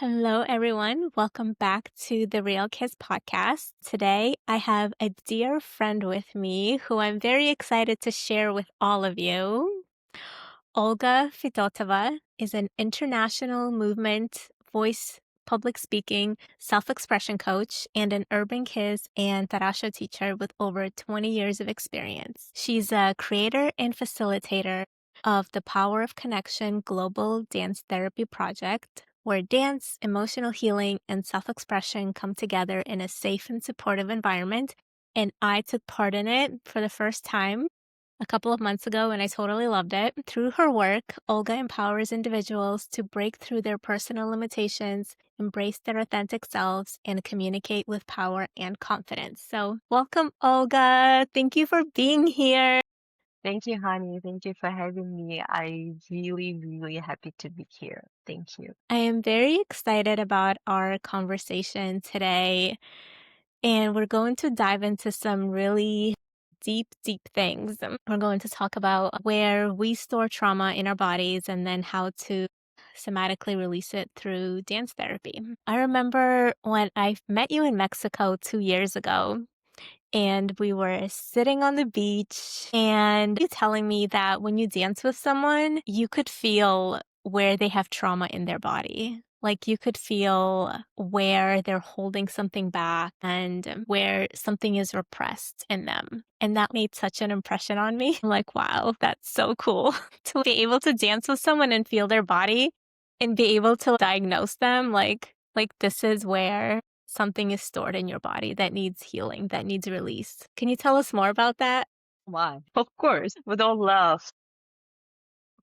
Hello, everyone. Welcome back to the Real Kiz podcast. Today, I have a dear friend with me who I'm very excited to share with all of you. Olga Fedotova is an international movement, voice, public speaking, self-expression coach, and an urban kiz and tarasha teacher with over 20 years of experience. She's a creator and facilitator of the Power of Connection Global Dance Therapy Project, where dance, emotional healing, and self-expression come together in a safe and supportive environment. And I took part in it for the first time a couple of months ago, and I totally loved it. Through her work, Olga empowers individuals to break through their personal limitations, embrace their authentic selves, and communicate with power and confidence. So welcome, Olga. Thank you for being here. Thank you, honey. Thank you for having me. I really happy to be here. Thank you. I am very excited about our conversation today, and we're going to dive into some really deep things. We're going to talk about where we store trauma in our bodies and then how to somatically release it through dance therapy. I remember when I met you in Mexico 2 years ago, and we were sitting on the beach, and you telling me that when you dance with someone, you could feel where they have trauma in their body. Like you could feel where they're holding something back and where something is repressed in them. And that made such an impression on me. I'm like, wow, that's so cool to be able to dance with someone and feel their body and be able to diagnose them like this is where something is stored in your body that needs healing, that needs release. Can you tell us more about that? Why? Of course, with all love.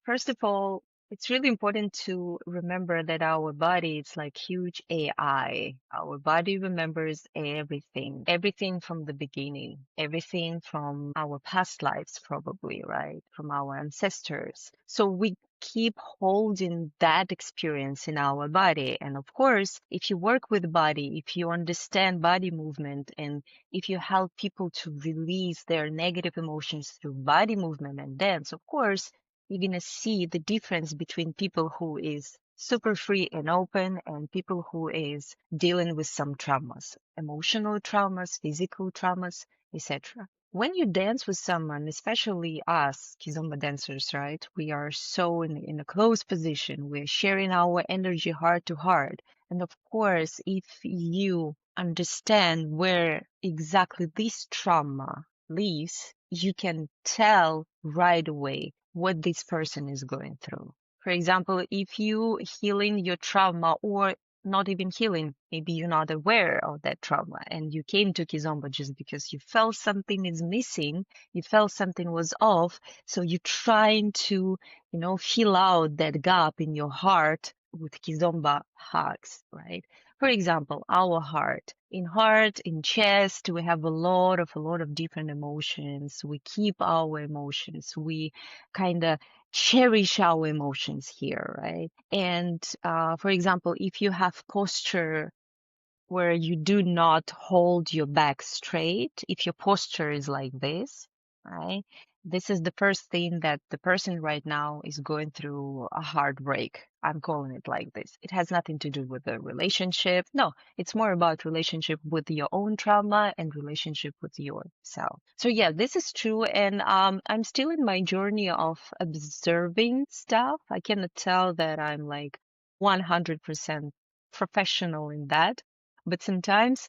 First of all, it's really important to remember that our body is like huge AI. Our body remembers everything from the beginning, everything from our past lives, probably, right? From our ancestors. So we keep holding that experience in our body. And of course, if you work with body, if you understand body movement, and if you help people to release their negative emotions through body movement and dance, of course, you're going to see the difference between people who is super free and open and people who is dealing with some traumas, emotional traumas, physical traumas, etc. When you dance with someone, especially us kizomba dancers, right? We are so in a close position. We're sharing our energy heart to heart. And of course, if you understand where exactly this trauma lives, you can tell right away what this person is going through. For example, if you healing your trauma or not even healing, maybe you're not aware of that trauma and you came to Kizomba just because you felt something is missing, you felt something was off, so you're trying to, fill out that gap in your heart with Kizomba hugs, right? For example, our heart. In heart, in chest, we have a lot of different emotions. We keep our emotions. We kind of cherish our emotions here, right? And for example, if you have posture where you do not hold your back straight, if your posture is like this, right? This is the first thing that the person right now is going through a heartbreak. I'm calling it like this. It has nothing to do with the relationship. No, it's more about relationship with your own trauma and relationship with yourself. So yeah, this is true. And I'm still in my journey of observing stuff. I cannot tell that I'm like 100% professional in that, but sometimes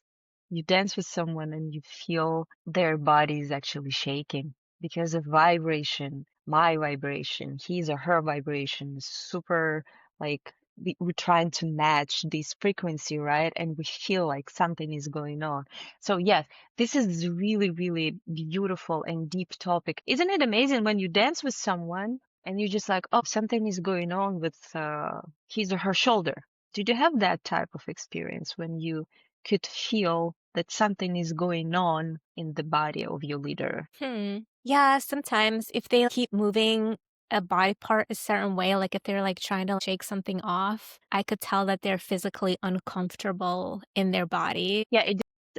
you dance with someone and you feel their body is actually shaking because of vibration. My vibration, his or her vibration is super like we're trying to match this frequency, right? And we feel like something is going on. So yes, this is really beautiful and deep topic. Isn't it amazing when you dance with someone and you're just like, oh, something is going on with his or her shoulder? Did you have that type of experience when you could feel that something is going on in the body of your leader? Yeah, sometimes if they keep moving a body part a certain way, like if they're like trying to shake something off, I could tell that they're physically uncomfortable in their body. Yeah,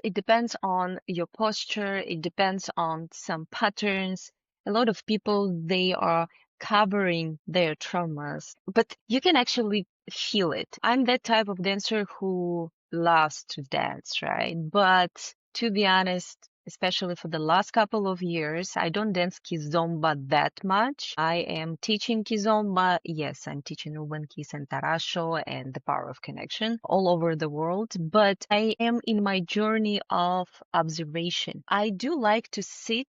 it depends on your posture. It depends on some patterns. A lot of people, they are covering their traumas, but you can actually feel it. I'm that type of dancer who loves to dance, right? But to be honest, especially for the last couple of years, I don't dance kizomba that much. I am teaching kizomba. Yes, I'm teaching Urban Kiz and Tarasho and the power of connection all over the world. But I am in my journey of observation. I do like to sit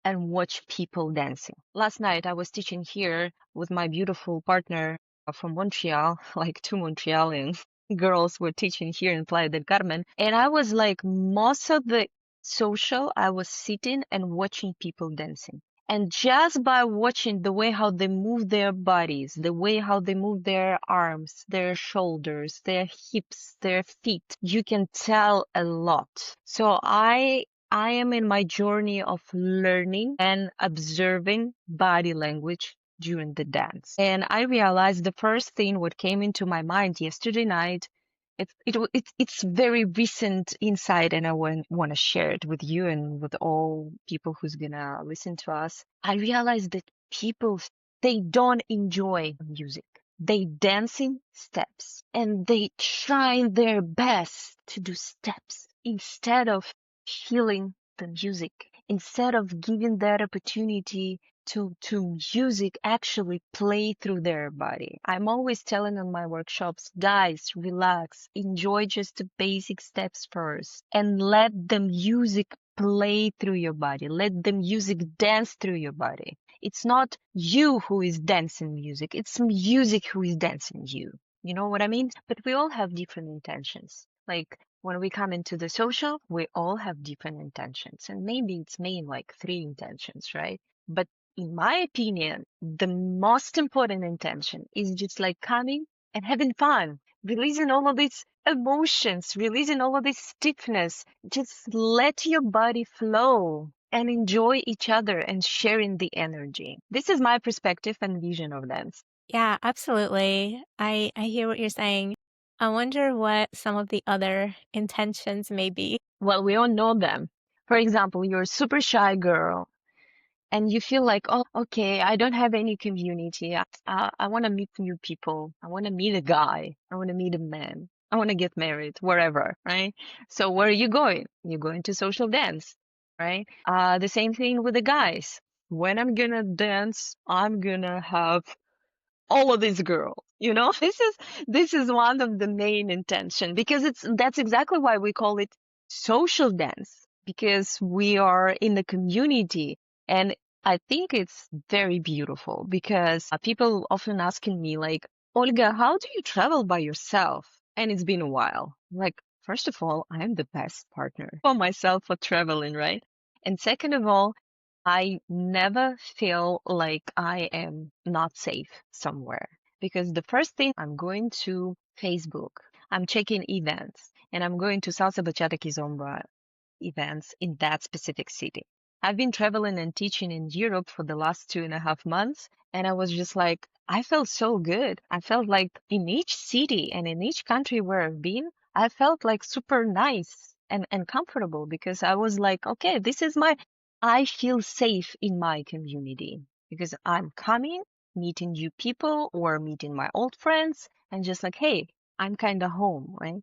and watch people dancing. Last night I was teaching here with my beautiful partner from Montreal, like two Montrealians girls were teaching here in Playa del Carmen. And I was like, most of the social, I was sitting and watching people dancing. And just by watching the way how they move their bodies, the way how they move their arms, their shoulders, their hips, their feet, you can tell a lot. So I am in my journey of learning and observing body language during the dance. And I realized the first thing what came into my mind yesterday night, it's very recent insight, and I want to share it with you and with all people who's gonna listen to us. I realized that people, they don't enjoy music. They dancing steps and they try their best to do steps instead of feeling the music, instead of giving that opportunity to music actually play through their body. I'm always telling on my workshops, guys, relax, enjoy just the basic steps first, and let the music play through your body. Let the music dance through your body. It's not you who is dancing music, it's music who is dancing you. You know what I mean? But we all have different intentions. Like when we come into the social, we all have different intentions. And maybe it's main like three intentions, right? But in my opinion, the most important intention is just like coming and having fun, releasing all of these emotions, releasing all of this stiffness. Just let your body flow and enjoy each other and sharing the energy. This is my perspective and vision of dance. Yeah, absolutely. I hear what you're saying. I wonder what some of the other intentions may be. Well, we all know them. For example, you're a super shy girl and you feel like, oh, okay, I don't have any community. I want to meet new people. I want to meet a guy. I want to meet a man. I want to get married, wherever, right? So where are you going? You're going to social dance, right? The same thing with the guys. When I'm gonna dance, I'm gonna have all of these girls. You know, this is one of the main intention because that's exactly why we call it social dance, because we are in the community. And I think it's very beautiful because people often asking me like, Olga, how do you travel by yourself? And it's been a while. Like, first of all, I'm the best partner for myself for traveling, right? And second of all, I never feel like I am not safe somewhere because the first thing, I'm going to Facebook, I'm checking events, and I'm going to Salsa Bachata Kizomba events in that specific city. I've been traveling and teaching in Europe for the last 2.5 months, and I was just like, I felt so good. I felt like in each city and in each country where I've been, I felt like super nice and comfortable because I was like, okay, I feel safe in my community because I'm coming, meeting new people or meeting my old friends, and just like, hey, I'm kind of home, right?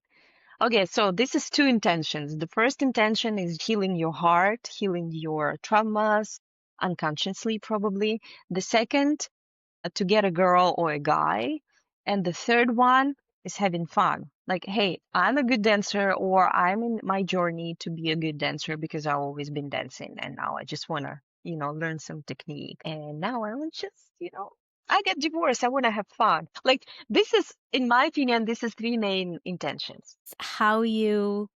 Okay, so this is two intentions. The first intention is healing your heart, healing your traumas, unconsciously probably. The second, to get a girl or a guy. And the third one is having fun. Like, hey, I'm a good dancer, or I'm in my journey to be a good dancer because I've always been dancing, and now I just want to, learn some technique. And now I want just, I get divorced. I want to have fun. Like, this is, in my opinion, this is three main intentions. How you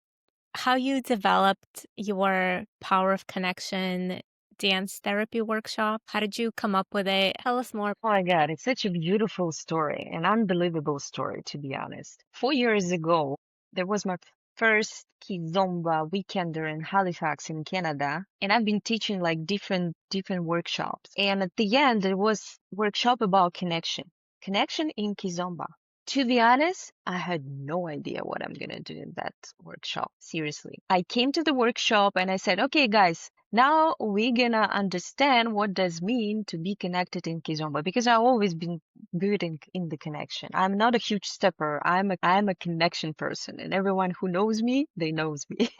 developed your power of connection dance therapy workshop. How did you come up with it? Tell us more. Oh my God, it's such a beautiful story, an unbelievable story, to be honest. 4 years ago, there was my first Kizomba weekender in Halifax in Canada, and I've been teaching like different workshops. And at the end, there was workshop about connection in Kizomba. To be honest, I had no idea what I'm gonna do in that workshop. Seriously. I came to the workshop and I said, okay, guys, Now we're gonna understand what does mean to be connected in Kizomba, because I've always been good in the connection. I'm not a huge stepper. I'm a connection person, and everyone who knows me, they knows me.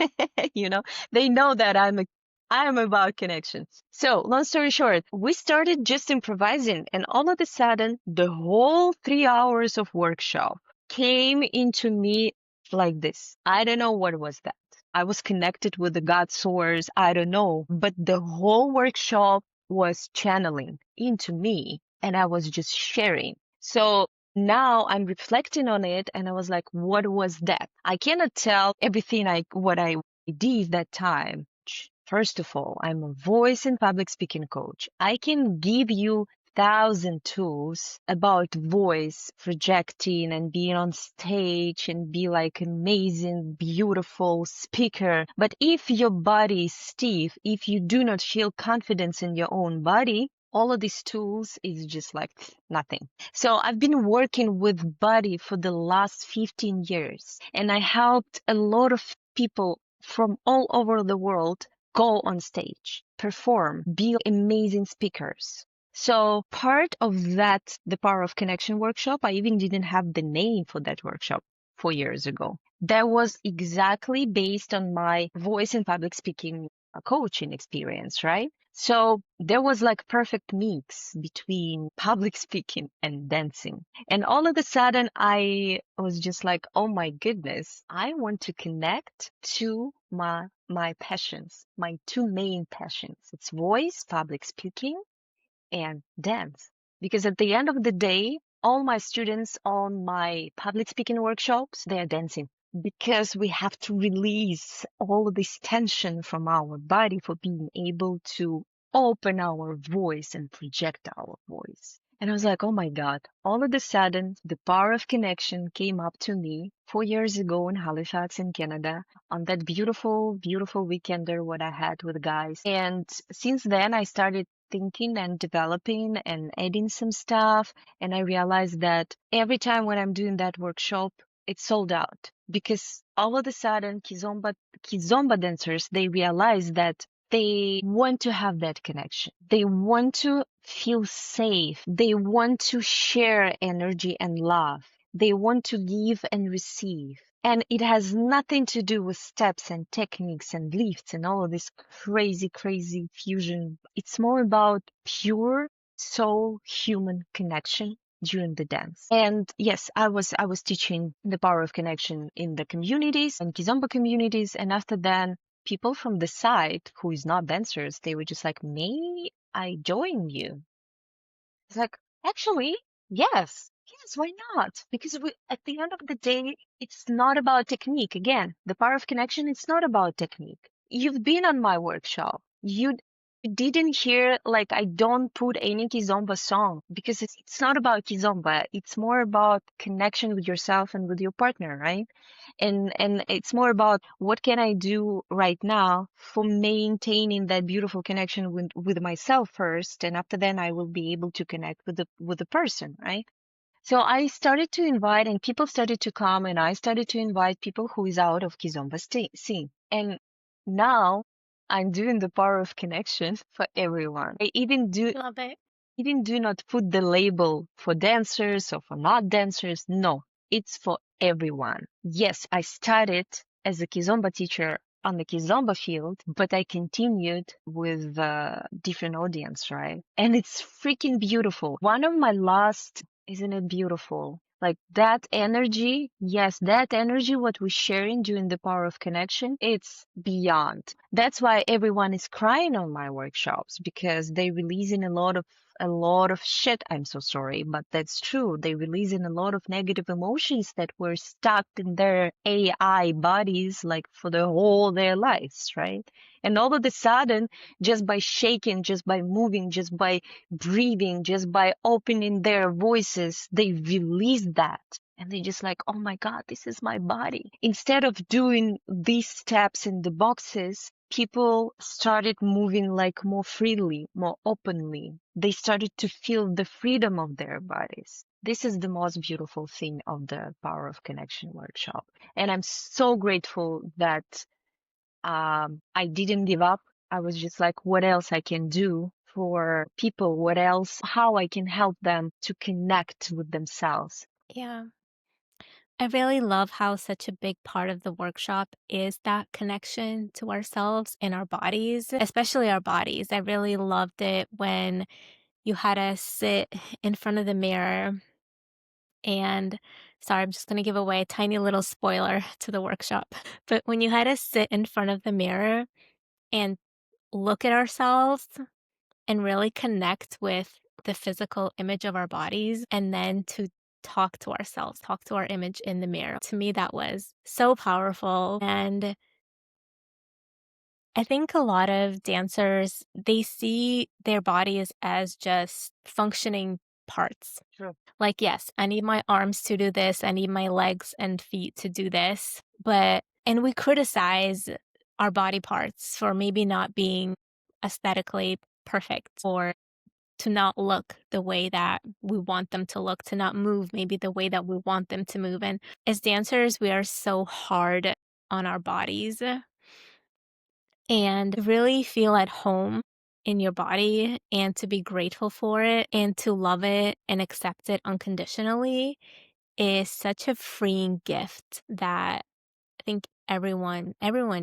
You know, they know that I'm about connection. So, long story short, we started just improvising, and all of a sudden, the whole 3 hours of workshop came into me like this. I don't know what was that. I was connected with the God source. I don't know. But the whole workshop was channeling into me, and I was just sharing. So now I'm reflecting on it, and I was like, what was that? I cannot tell everything what I did that time. First of all, I'm a voice and public speaking coach. I can give you thousand tools about voice projecting and being on stage and be like amazing, beautiful speaker. But if your body is stiff, if you do not feel confidence in your own body, all of these tools is just like nothing. So I've been working with body for the last 15 years, and I helped a lot of people from all over the world go on stage, perform, be amazing speakers. So part of that, the Power of Connection workshop, I even didn't have the name for that workshop 4 years ago. That was exactly based on my voice and public speaking coaching experience, right? So there was like perfect mix between public speaking and dancing. And all of a sudden I was just like, oh my goodness, I want to connect to my passions, my two main passions. It's voice, public speaking, and dance. Because at the end of the day, all my students on my public speaking workshops, they are dancing because we have to release all of this tension from our body for being able to open our voice and project our voice. And I was like, oh my God, all of a sudden, the power of connection came up to me 4 years ago in Halifax in Canada on that beautiful, beautiful weekender what I had with guys. And since then, I started thinking and developing and adding some stuff. And I realized that every time when I'm doing that workshop, it's sold out because all of a sudden Kizomba dancers, they realize that they want to have that connection. They want to feel safe. They want to share energy and love. They want to give and receive. And it has nothing to do with steps and techniques and lifts and all of this crazy, crazy fusion. It's more about pure soul human connection during the dance. And yes, I was teaching the power of connection in the communities and Kizomba communities. And after that, people from the side who is not dancers, they were just like, may I join you? It's like, actually, yes. Yes, why not? Because at the end of the day, it's not about technique. Again, the power of connection, it's not about technique. You've been on my workshop. You didn't hear, like, I don't put any Kizomba song because it's not about Kizomba. It's more about connection with yourself and with your partner, right? And it's more about what can I do right now for maintaining that beautiful connection with myself first, and after then I will be able to connect with the person, right? So I started to invite, and people started to come, and I started to invite people who is out of Kizomba scene. And now I'm doing the power of connection for everyone. I Love it. even do not put the label for dancers or for not dancers. No, it's for everyone. Yes, I started as a Kizomba teacher on the Kizomba field, but I continued with a different audience, right? And it's freaking beautiful. One of my last, isn't it beautiful? Like that energy, yes, that energy, what we're sharing during the power of connection, it's beyond. That's why everyone is crying on my workshops because they releasing a lot of shit. I'm so sorry, but that's true. They release in a lot of negative emotions that were stuck in their AI bodies like for the whole their lives, right? And all of a sudden, just by shaking, just by moving, just by breathing, just by opening their voices, they release that. And they just like, oh my God, this is my body. Instead of doing these steps in the boxes, people started moving like more freely, more openly. They started to feel the freedom of their bodies. This is the most beautiful thing of the Power of Connection workshop. And I'm so grateful that I didn't give up. I was just like, what else I can do for people? What else, how I can help them to connect with themselves. Yeah. I really love how such a big part of the workshop is that connection to ourselves and our bodies, especially our bodies. I really loved it when you had us sit in front of the mirror and sorry, I'm just going to give away a tiny little spoiler to the workshop. But when you had us sit in front of the mirror and look at ourselves and really connect with the physical image of our bodies and then to talk to ourselves, talk to our image in the mirror. To me, that was so powerful. And I think a lot of dancers, they see their bodies as just functioning parts. True. Like, yes, I need my arms to do this, I need my legs and feet to do this. And we criticize our body parts for maybe not being aesthetically perfect or to not look the way that we want them to look, to not move maybe the way that we want them to move. And as dancers, we are so hard on our bodies and really feel at home in your body and to be grateful for it and to love it and accept it unconditionally is such a freeing gift that I think everyone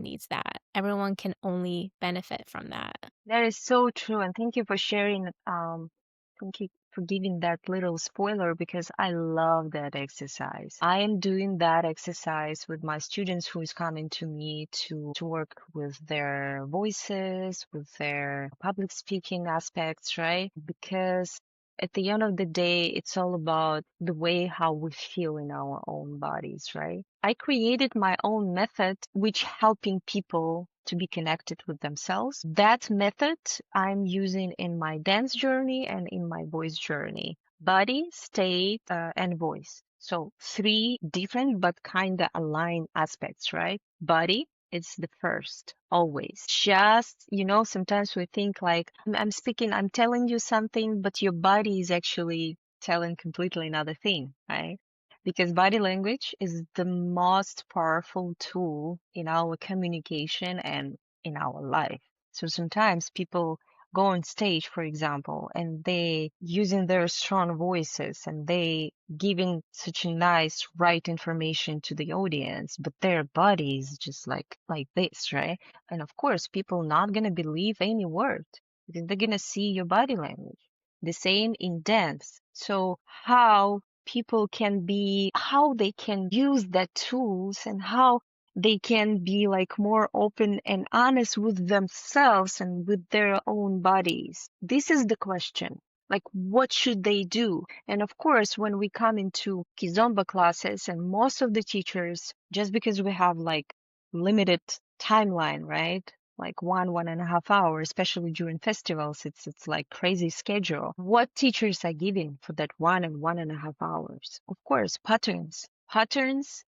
needs that. Everyone can only benefit from that. That is so true. And thank you for sharing. Thank you for giving that little spoiler because I love that exercise. I am doing that exercise with my students who is coming to me to work with their voices, with their public speaking aspects, right? Because at the end of the day, it's all about the way how we feel in our own bodies, right? I created my own method, which helping people to be connected with themselves. That method I'm using in my dance journey and in my voice journey. Body, state, and voice. So three different but kind of aligned aspects, right? Body, it's the first, always. Just, sometimes we think like, I'm speaking, I'm telling you something, but your body is actually telling completely another thing, right? Because body language is the most powerful tool in our communication and in our life. So sometimes people go on stage, for example, and they using their strong voices and they giving such a nice right information to the audience, but their body is just like this, right? And of course, people not gonna believe any word because they're gonna see your body language. The same in dance. So how people can be, how they can use that tools and how they can be like more open and honest with themselves and with their own bodies. This is the question. Like, what should they do? And of course, when we come into Kizomba classes and most of the teachers, just because we have like limited timeline, right? Like 1.5 hours, especially during festivals, it's like crazy schedule. What teachers are giving for that 1.5 hours? Of course, patterns,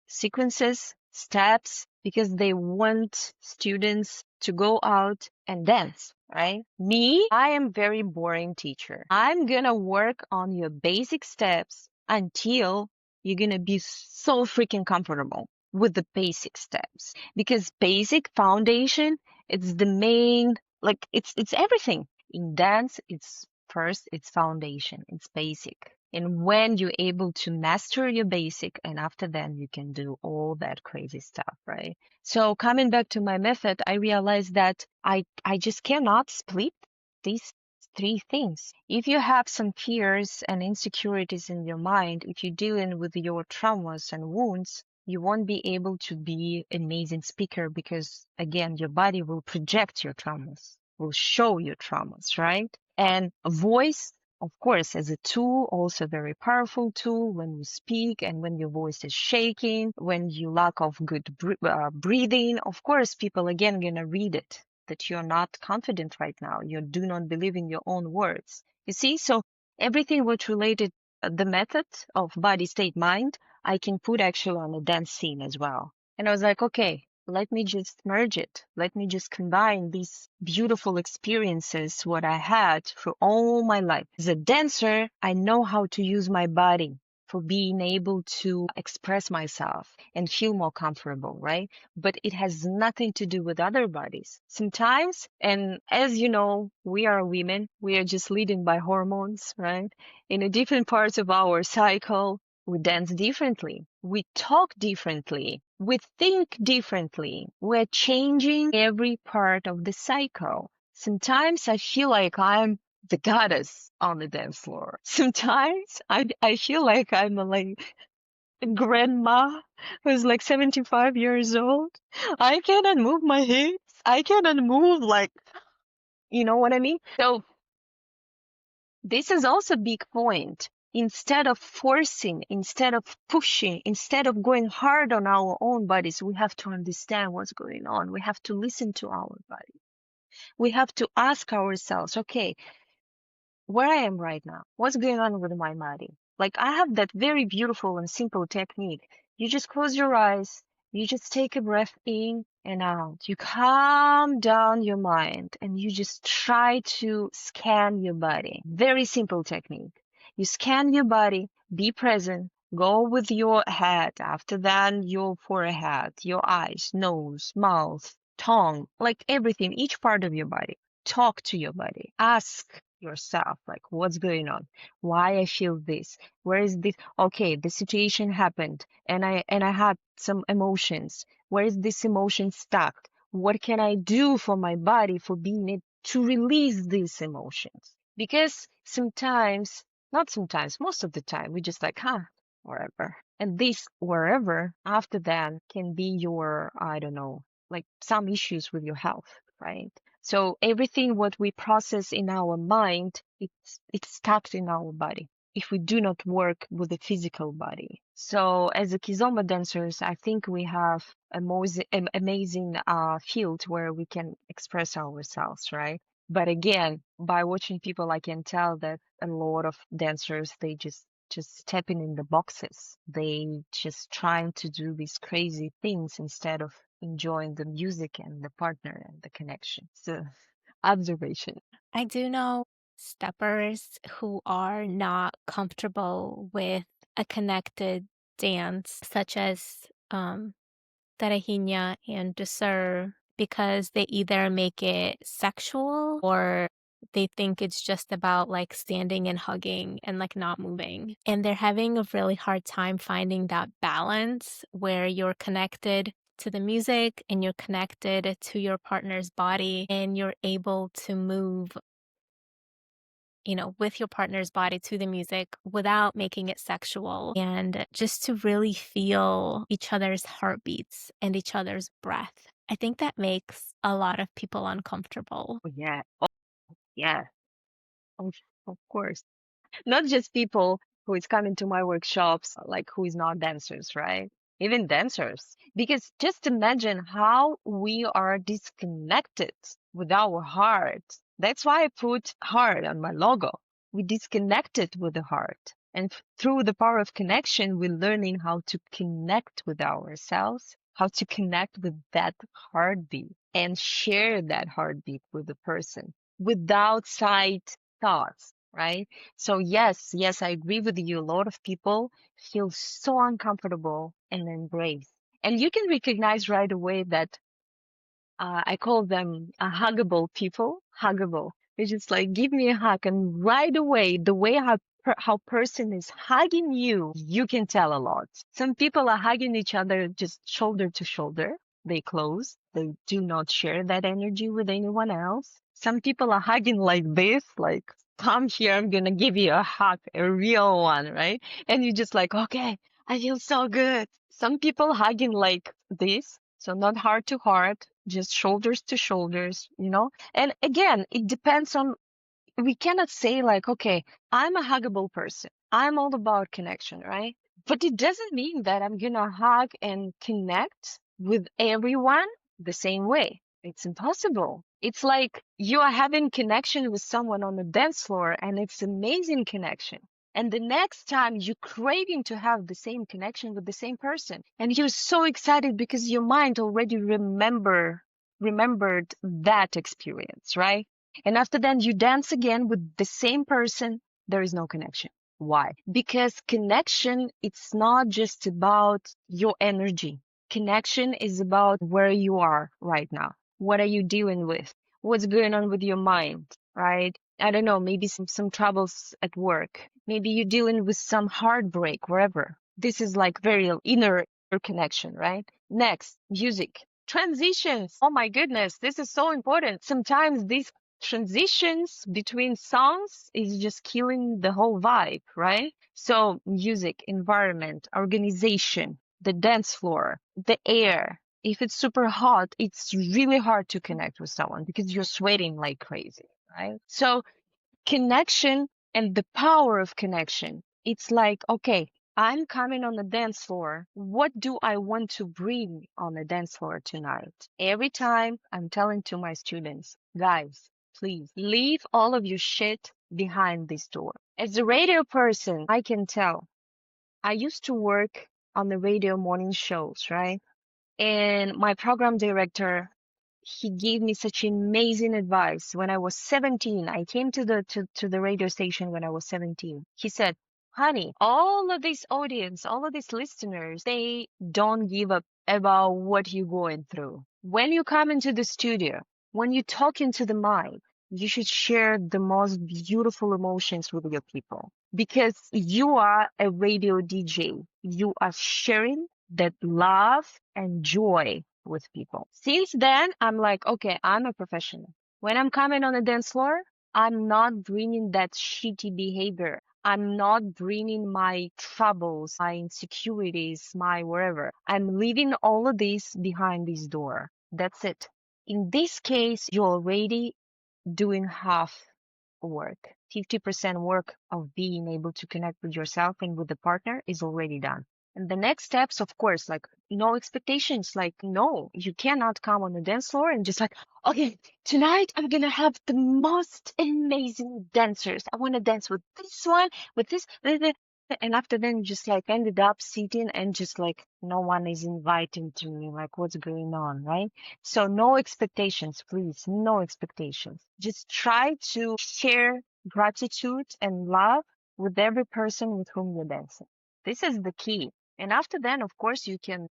sequences, steps, because they want students to go out and dance, right? Me, I am very boring teacher. I'm gonna work on your basic steps until you're gonna be so freaking comfortable with the basic steps because basic foundation, it's the main, like it's everything. In dance, it's first, it's foundation, it's basic. And when you're able to master your basic, and after then you can do all that crazy stuff, right? So coming back to my method, I realized that I just cannot split these three things. If you have some fears and insecurities in your mind, if you're dealing with your traumas and wounds, you won't be able to be an amazing speaker because again, your body will project your traumas, will show your traumas, right? And a voice, of course, as a tool, also very powerful tool when you speak and when your voice is shaking, when you lack of good breathing, of course, people again gonna read it that you're not confident right now. You do not believe in your own words. You see, so everything what related the method of body, state, mind, I can put actually on a dance scene as well. And I was like, okay, let me just merge it. Let me just combine these beautiful experiences, what I had for all my life. As a dancer, I know how to use my body for being able to express myself and feel more comfortable, right? But it has nothing to do with other bodies. Sometimes, and as you know, we are women, we are just leading by hormones, right? In a different parts of our cycle, we dance differently. We talk differently. We think differently. We're changing every part of the cycle. Sometimes I feel like I'm the goddess on the dance floor. Sometimes I feel like I'm a grandma who's like 75 years old. I cannot move my hips. I cannot move like, you know what I mean? So this is also a big point. Instead of forcing, instead of pushing, instead of going hard on our own bodies, we have to understand what's going on. We have to listen to our body. We have to ask ourselves, okay, where I am right now, what's going on with my body? Like I have that very beautiful and simple technique. You just close your eyes, you just take a breath in and out. You calm down your mind and you just try to scan your body. Very simple technique. You scan your body, be present, go with your head, after that your forehead, your eyes, nose, mouth, tongue, like everything, each part of your body. Talk to your body. Ask yourself, like, what's going on? Why I feel this? Where is this? Okay, the situation happened and I had some emotions. Where is this emotion stuck? What can I do for my body for being it to release these emotions? Because sometimes, not sometimes, most of the time, we just like, wherever. And this wherever after that can be your, I don't know, like some issues with your health, right? So everything what we process in our mind, it's stuck in our body if we do not work with the physical body. So as a Kizomba dancers, I think we have a amazing field where we can express ourselves, right? But again, by watching people, I can tell that a lot of dancers, they just stepping in the boxes. They just trying to do these crazy things instead of enjoying the music and the partner and the connection. So observation. I do know steppers who are not comfortable with a connected dance, such as Terehinha and Dessert, because they either make it sexual or they think it's just about like standing and hugging and like not moving. And they're having a really hard time finding that balance where you're connected to the music and you're connected to your partner's body and you're able to move, with your partner's body to the music without making it sexual and just to really feel each other's heartbeats and each other's breath. I think that makes a lot of people uncomfortable. Oh, yeah. Oh, yeah. Of, of course. Not just people who is coming to my workshops, like who is not dancers, right? Even dancers. Because just imagine how we are disconnected with our heart. That's why I put heart on my logo. We disconnected with the heart. And through the power of connection, we're learning how to connect with ourselves, how to connect with that heartbeat and share that heartbeat with the person without side thoughts, right? So yes, I agree with you. A lot of people feel so uncomfortable and embrace. And you can recognize right away that I call them huggable people, huggable. They just like give me a hug, and right away, the way how person is hugging you, you can tell a lot. Some people are hugging each other just shoulder to shoulder. They close. They do not share that energy with anyone else. Some people are hugging like this, like come here, I'm gonna give you a hug, a real one, right? And you just like, okay, I feel so good. Some people hugging like this, so not heart to heart, just shoulders to shoulders, you know? And again, it depends on, we cannot say like, okay, I'm a huggable person. I'm all about connection, right? But it doesn't mean that I'm gonna hug and connect with everyone the same way. It's impossible. It's like you are having connection with someone on the dance floor and it's amazing connection. And the next time you're craving to have the same connection with the same person. And you're so excited because your mind already remembered that experience, right? And after that, you dance again with the same person. There is no connection. Why? Because connection, it's not just about your energy. Connection is about where you are right now. What are you dealing with? What's going on with your mind, right? I don't know, maybe some troubles at work. Maybe you're dealing with some heartbreak, wherever. This is like very inner connection, right? Next, music. Transitions. Oh my goodness, this is so important. Sometimes these transitions between songs is just killing the whole vibe, right? So music, environment, organization, the dance floor, the air. If it's super hot, it's really hard to connect with someone because you're sweating like crazy, right? So connection and the power of connection. It's like, okay, I'm coming on the dance floor. What do I want to bring on the dance floor tonight? Every time I'm telling to my students, guys, please leave all of your shit behind this door. As a radio person, I can tell. I used to work on the radio morning shows, right? And my program director, he gave me such amazing advice when I was 17. I came to the radio station when I was 17. He said, honey, all of this audience, all of these listeners, they don't give up about what you're going through. When you come into the studio, when you talk into the mic, you should share the most beautiful emotions with your people because you are a radio DJ. You are sharing that love and joy with people. Since then, I'm like, okay, I'm a professional. When I'm coming on the dance floor, I'm not bringing that shitty behavior. I'm not bringing my troubles, my insecurities, my whatever. I'm leaving all of this behind this door. That's it. In this case, you're already doing half work. 50% work of being able to connect with yourself and with the partner is already done. And the next steps, of course, like no expectations. Like, no, you cannot come on the dance floor and just like, okay, tonight I'm going to have the most amazing dancers. I want to dance with this one, with this. And after then, just like ended up sitting and just like no one is inviting to me. Like, what's going on, right? So no expectations, please. No expectations. Just try to share gratitude and love with every person with whom you're dancing. This is the key. And after then, of course, you can,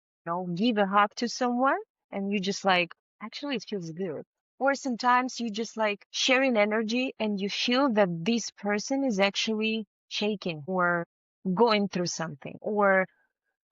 give a hug to someone and you just like, actually, it feels good. Or sometimes you just like sharing energy and you feel that this person is actually shaking or going through something or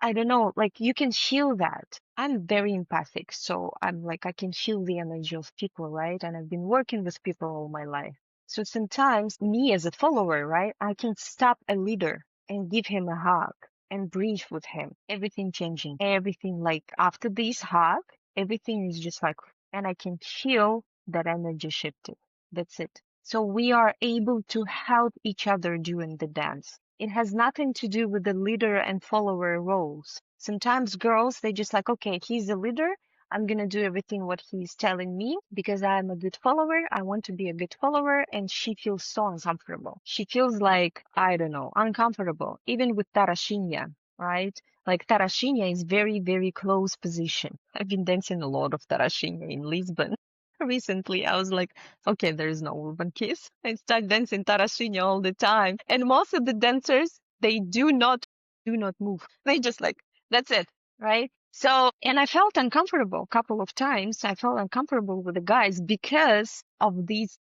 I don't know, like you can feel that. I'm very empathic, so I'm like, I can feel the energy of people, right? And I've been working with people all my life. So sometimes me as a follower, right, I can stop a leader and give him a hug and breathe with him. Everything changing, everything like after this hug, everything is just like, and I can feel that energy shifted. That's it. So we are able to help each other during the dance. It has nothing to do with the leader and follower roles. Sometimes girls, they just like, okay, he's a leader. I'm going to do everything what he's telling me because I'm a good follower. I want to be a good follower. And she feels so uncomfortable. She feels like, I don't know, uncomfortable. Even with Tarashinya, right? Like Tarashinya is very, very close position. I've been dancing a lot of Tarashinya in Lisbon. Recently, I was like, okay, there is no urban kiss. I start dancing Tarashinha all the time. And most of the dancers, they do not move. They just like, that's it, right? So, and I felt uncomfortable a couple of times. I felt uncomfortable with the guys because of this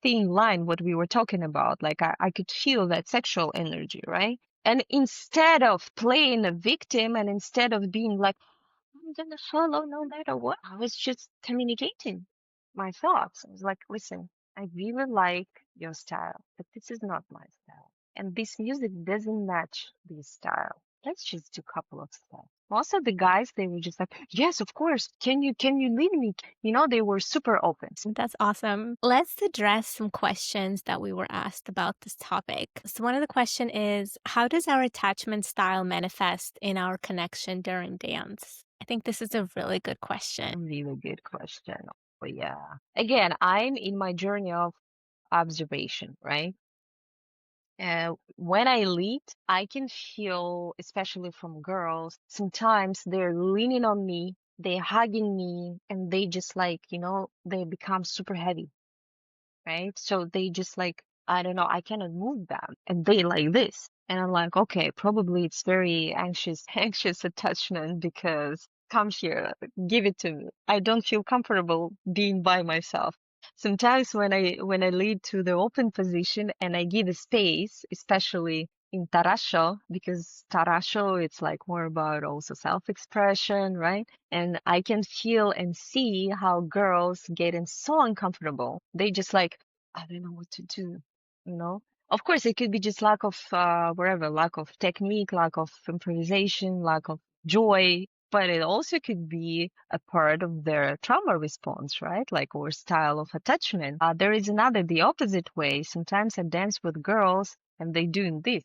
thin line, what we were talking about. Like I could feel that sexual energy, right? And instead of playing a victim and instead of being like, I'm gonna follow no matter what. I was just communicating my thoughts. I was like, listen, I really like your style, but this is not my style. And this music doesn't match this style. Let's just do a couple of steps. Most of the guys, they were just like, yes, of course. Can you lead me? They were super open. That's awesome. Let's address some questions that we were asked about this topic. So one of the question is, how does our attachment style manifest in our connection during dance? I think this is a really good question. Really good question. Oh, yeah. Again, I'm in my journey of observation, right? When I lead, I can feel, especially from girls, sometimes they're leaning on me, they're hugging me, and they just like, they become super heavy, right? So they just like I don't know, I cannot move them. And they like this. And I'm like, okay, probably it's very anxious, anxious attachment because come here, give it to me. I don't feel comfortable being by myself. Sometimes when I lead to the open position and I give a space, especially in tarasho, because tarasho it's like more about also self-expression, right? And I can feel and see how girls getting so uncomfortable. They just like, I don't know what to do, you know? Of course, it could be just lack of whatever, lack of technique, lack of improvisation, lack of joy, but it also could be a part of their trauma response, right? Like, or style of attachment. There is another, the opposite way. Sometimes I dance with girls and they doing this.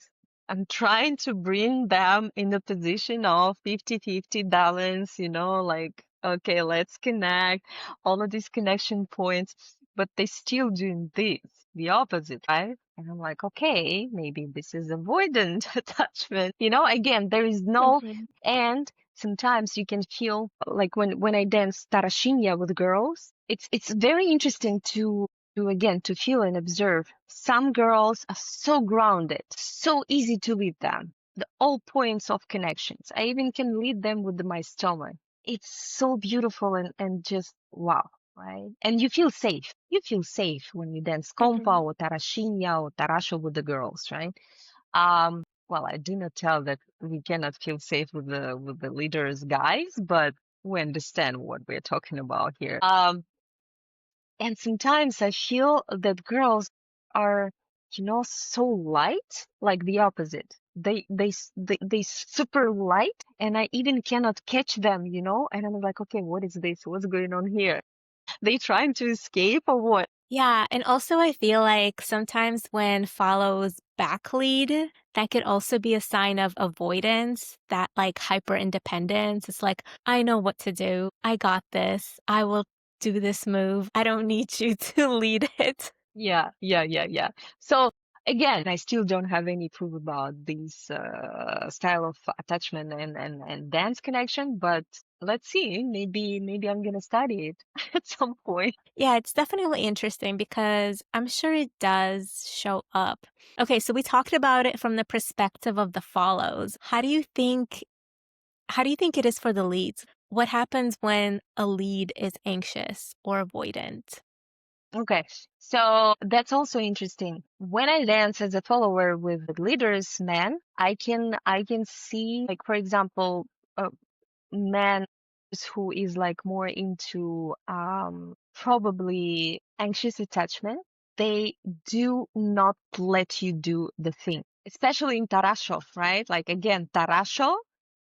I'm trying to bring them in a position of 50-50 balance, like, okay, let's connect all of these connection points, but they still doing this, the opposite, right? And I'm like, okay, maybe this is avoidant attachment. Again, there is no Mhm. and sometimes you can feel like when I dance tarashinha with girls, it's very interesting to again to feel and observe. Some girls are so grounded, so easy to lead them. The all points of connections. I even can lead them with my stomach. It's so beautiful and just wow, right? And you feel safe. You feel safe when you dance compa Mhm. or tarashinha or tarasho with the girls, right? Well, I do not tell that we cannot feel safe with the leaders, guys, but we understand what we're talking about here. And sometimes I feel that girls are, so light, like the opposite. They super light, and I even cannot catch them, and I'm like, okay, what is this? What's going on here? They trying to escape or what? Yeah, and also I feel like sometimes when follows back lead, that could also be a sign of avoidance, that like hyper independence. It's like, I know what to do. I got this. I will do this move. I don't need you to lead it. Yeah, yeah, yeah, yeah. So again, I still don't have any proof about this style of attachment and dance connection, but let's see. Maybe I'm gonna study it at some point. Yeah, it's definitely interesting because I'm sure it does show up. Okay, so we talked about it from the perspective of the follows. How do you think it is for the leads? What happens when a lead is anxious or avoidant? Okay, so that's also interesting. When I dance as a follower with leaders, man, I can see like for example, a man who is like more into probably anxious attachment. They do not let you do the thing, especially in tarasho, right? Like again, tarasho,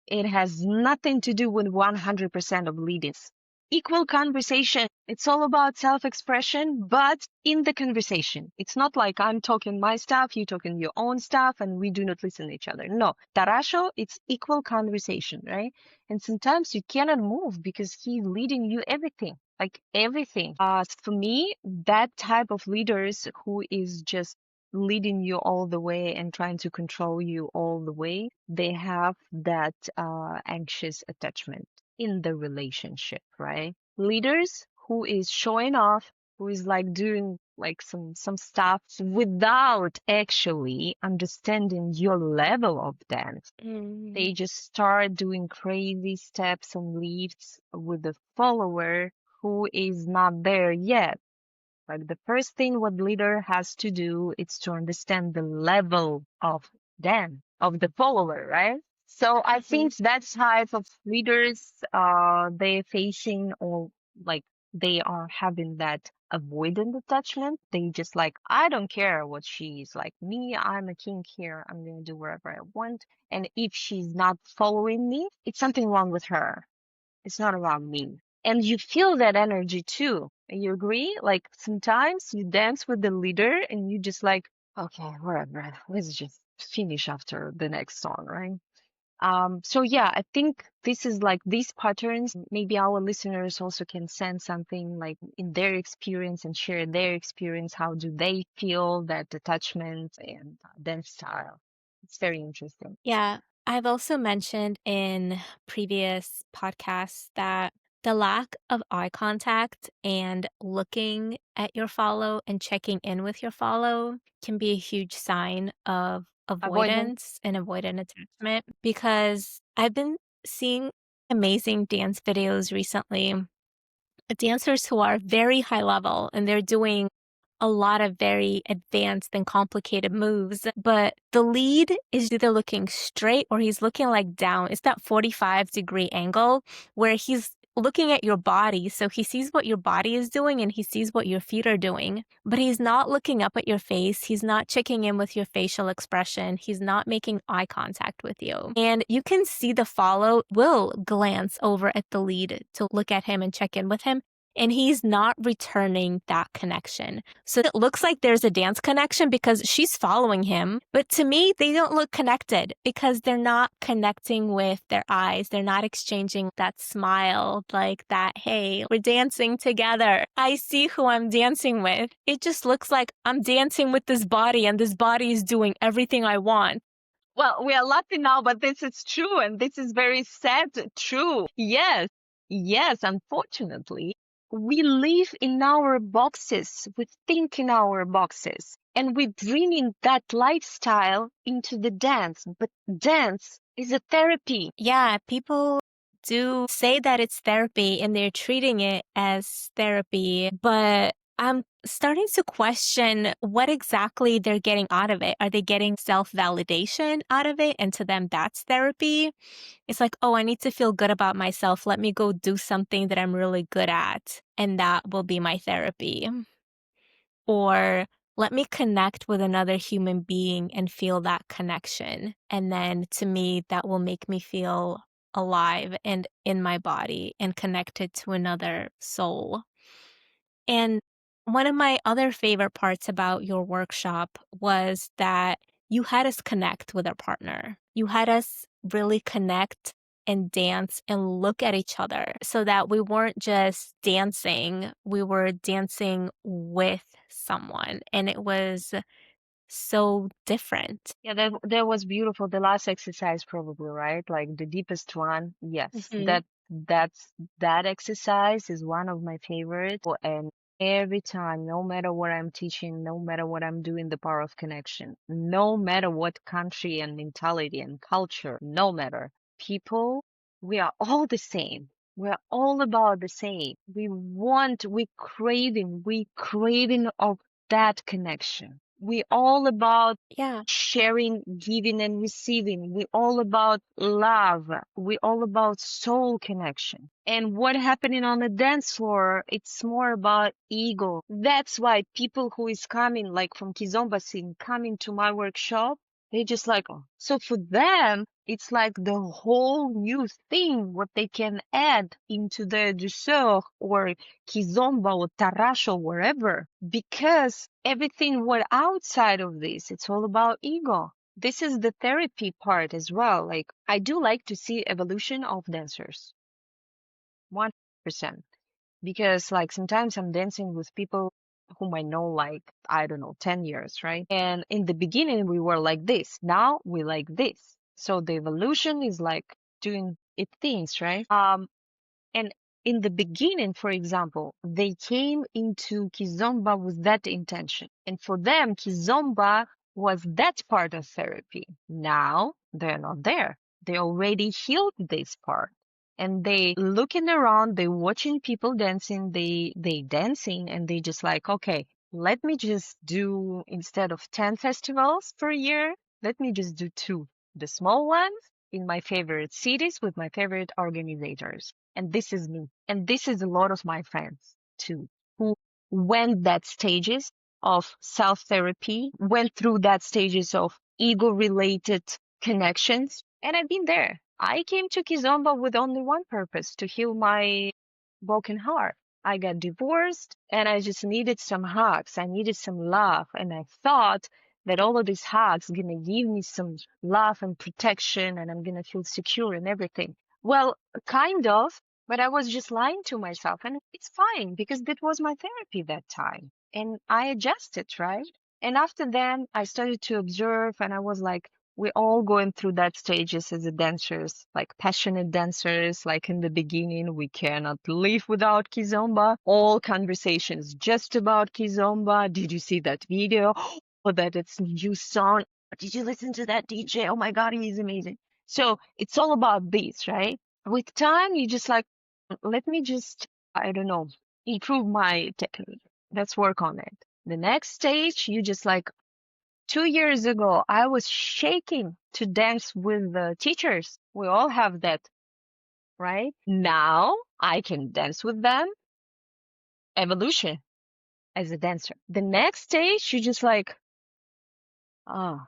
it has nothing to do with 100% of leadings. Equal conversation. It's all about self-expression, but in the conversation. It's not like I'm talking my stuff, you talking your own stuff, and we do not listen to each other. No. Tarasho, it's equal conversation, right? And sometimes you cannot move because he's leading you everything. Like everything. For me, that type of leaders who is just leading you all the way and trying to control you all the way, they have that anxious attachment in the relationship, right? Leaders who is showing off, who is like doing like some stuff without actually understanding your level of dance. Mm. They just start doing crazy steps and leaps with the follower who is not there yet. Like the first thing what leader has to do is to understand the level of them, of the follower, right? So I Mhm. think that type of leaders, they're facing or like they are having that avoidant attachment. They just like, I don't care what she's like me. I'm a king here. I'm going to do whatever I want. And if she's not following me, it's something wrong with her. It's not about me. And you feel that energy too. You agree? Like sometimes you dance with the leader and you just like, okay, whatever. Let's just finish after the next song, right? So yeah, I think this is like these patterns. Maybe our listeners also can send something like in their experience and share their experience. How do they feel that attachment and dance style? It's very interesting. Yeah, I've also mentioned in previous podcasts that The lack of eye contact and looking at your follow and checking in with your follow can be a huge sign of Avoidance. avoidance and avoidant attachment because I've been seeing amazing dance videos recently, dancers who are very high level and they're doing a lot of very advanced and complicated moves, but the lead is either looking straight or he's looking like down. It's that 45-degree angle where he's looking at your body. So he sees what your body is doing and he sees what your feet are doing, but he's not looking up at your face. He's not checking in with your facial expression. He's not making eye contact with you. And you can see the follow will glance over at the lead to look at him and check in with him. And he's not returning that connection. So it looks like there's a dance connection because she's following him. But to me, they don't look connected because they're not connecting with their eyes. They're not exchanging that smile like that, hey, we're dancing together. I see who I'm dancing with. It just looks like I'm dancing with this body and this body is doing everything I want. Well, we are laughing now, but this is true, and this is very sad true. Yes, yes, unfortunately, we live in our boxes, we think in our boxes, and we bring in that lifestyle into the dance. But dance is a therapy. Yeah, people do say that it's therapy and they're treating it as therapy, but I'm starting to question what exactly they're getting out of it. Are they getting self-validation out of it? And to them, that's therapy. It's like, oh, I need to feel good about myself. Let me go do something that I'm really good at, and that will be my therapy. Or let me connect with another human being and feel that connection. And then to me, that will make me feel alive and in my body and connected to another soul. And one of my other favorite parts about your workshop was that you had us connect with our partner. You had us really connect and dance and look at each other so that we weren't just dancing, we were dancing with someone. And it was so different. Yeah, that was beautiful. The last exercise probably, right? Like the deepest one. Yes, Hmm. that exercise is one of my favorites. And every time, no matter what I'm teaching, no matter what I'm doing, the power of connection, no matter what country and mentality and culture, no matter people, we are all the same. We're all about the same. We craving of that connection. We all about Yeah. sharing, giving and receiving. We all about love. We all about soul connection. And what happening on the dance floor, it's more about ego. That's why people who is coming like from Kizomba scene coming to my workshop, they just like, oh. So for them, it's like the whole new thing what they can add into their douceur or Kizomba or Tarash or wherever, because everything what outside of this, it's all about ego. This is the therapy part as well. Like I do like to see evolution of dancers, 100%, because like sometimes I'm dancing with people whom I know like I don't know 10 years, right? And in the beginning we were like this. Now we like this. So the evolution is like doing it things, right? And in the beginning, for example, they came into Kizomba with that intention. And for them, Kizomba was that part of therapy. Now they're not there. They already healed this part. And they looking around, they watching people dancing, they dancing and they just like, okay, let me just do instead of 10 festivals per year, let me just do two. The small ones in my favorite cities with my favorite organizers. And this is me. And this is a lot of my friends too, who went that stages of self-therapy, went through that stages of ego-related connections. And I've been there. I came to Kizomba with only one purpose, to heal my broken heart. I got divorced and I just needed some hugs. I needed some love. And I thought that all of these hugs gonna give me some love and protection and I'm gonna feel secure and everything. Well, kind of, but I was just lying to myself and it's fine because that was my therapy that time. And I adjusted, right? And after then I started to observe and I was like, We're all going through that stages as a dancers, like passionate dancers. Like in the beginning, we cannot live without kizomba. All conversations just about kizomba. Did you see that video? Oh, that it's new song. Did you listen to that DJ? Oh my God, he's amazing. So it's all about this, right? With time, you just like, let me just, I don't know, improve my technique. Let's work on it. The next stage, you just like, 2 years ago, I was shaking to dance with the teachers. We all have that, right? Now I can dance with them. Evolution as a dancer. The next stage, you just like, ah,